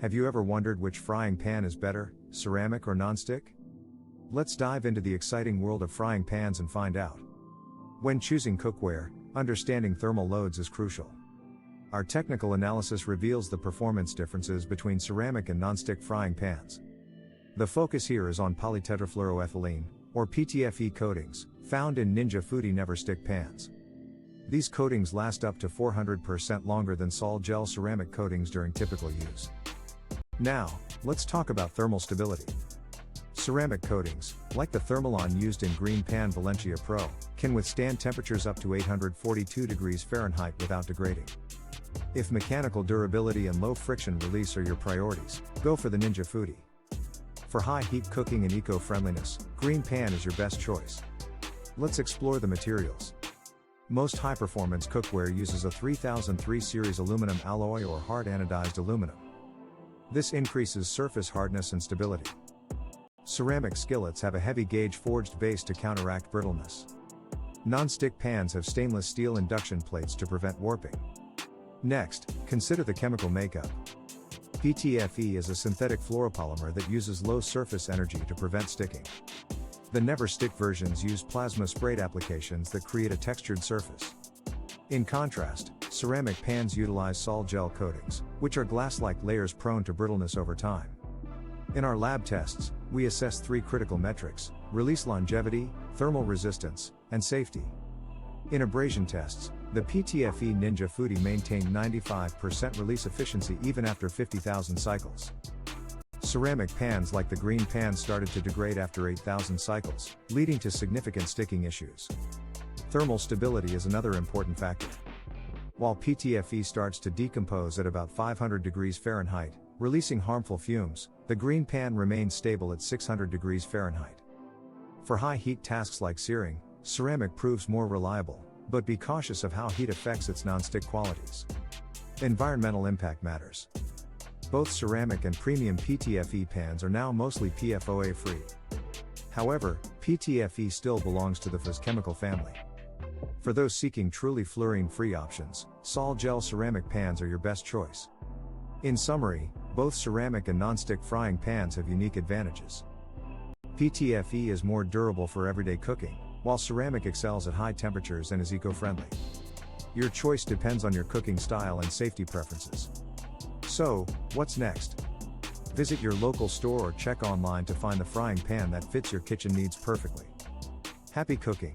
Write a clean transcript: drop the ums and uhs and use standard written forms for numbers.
Have you ever wondered which frying pan is better, ceramic or nonstick? Let's dive into the exciting world of frying pans and find out. When choosing cookware, understanding thermal loads is crucial. Our technical analysis reveals the performance differences between ceramic and nonstick frying pans. The focus here is on polytetrafluoroethylene, or PTFE coatings, found in Ninja Foodi Never Stick pans. These coatings last up to 400% longer than sol gel ceramic coatings during typical use. Now, let's talk about thermal stability. Ceramic coatings, like the Thermalon used in Green Pan Valencia Pro, can withstand temperatures up to 842 degrees Fahrenheit without degrading. If mechanical durability and low friction release are your priorities, go for the Ninja Foodi. For high heat cooking and eco-friendliness, Green Pan is your best choice. Let's explore the materials. Most high-performance cookware uses a 3003 series aluminum alloy or hard anodized aluminum. This increases surface hardness and stability. Ceramic skillets have a heavy gauge forged base to counteract brittleness. Non-stick pans have stainless steel induction plates to prevent warping. Next, consider the chemical makeup. PTFE is a synthetic fluoropolymer that uses low surface energy to prevent sticking. The Never Stick versions use plasma sprayed applications that create a textured surface. In contrast, ceramic pans utilize sol gel coatings, which are glass-like layers prone to brittleness over time. In our lab tests, we assess three critical metrics: release longevity, thermal resistance, and safety. In abrasion tests, the PTFE Ninja Foodi maintained 95% release efficiency even after 50,000 cycles. Ceramic pans like the Green Pan started to degrade after 8,000 cycles, leading to significant sticking issues. Thermal stability is another important factor. While PTFE starts to decompose at about 500 degrees Fahrenheit, releasing harmful fumes, the Green Pan remains stable at 600 degrees Fahrenheit. For high heat tasks like searing, ceramic proves more reliable, but be cautious of how heat affects its non-stick qualities. Environmental impact matters. Both ceramic and premium PTFE pans are now mostly PFOA free. However, PTFE still belongs to the FOS chemical family. For those seeking truly fluorine-free options, sol gel ceramic pans are your best choice. In summary, both ceramic and non-stick frying pans have unique advantages. PTFE is more durable for everyday cooking, while ceramic excels at high temperatures and is eco-friendly. Your choice depends on your cooking style and safety preferences. So, what's next? Visit your local store or check online to find the frying pan that fits your kitchen needs perfectly. Happy cooking!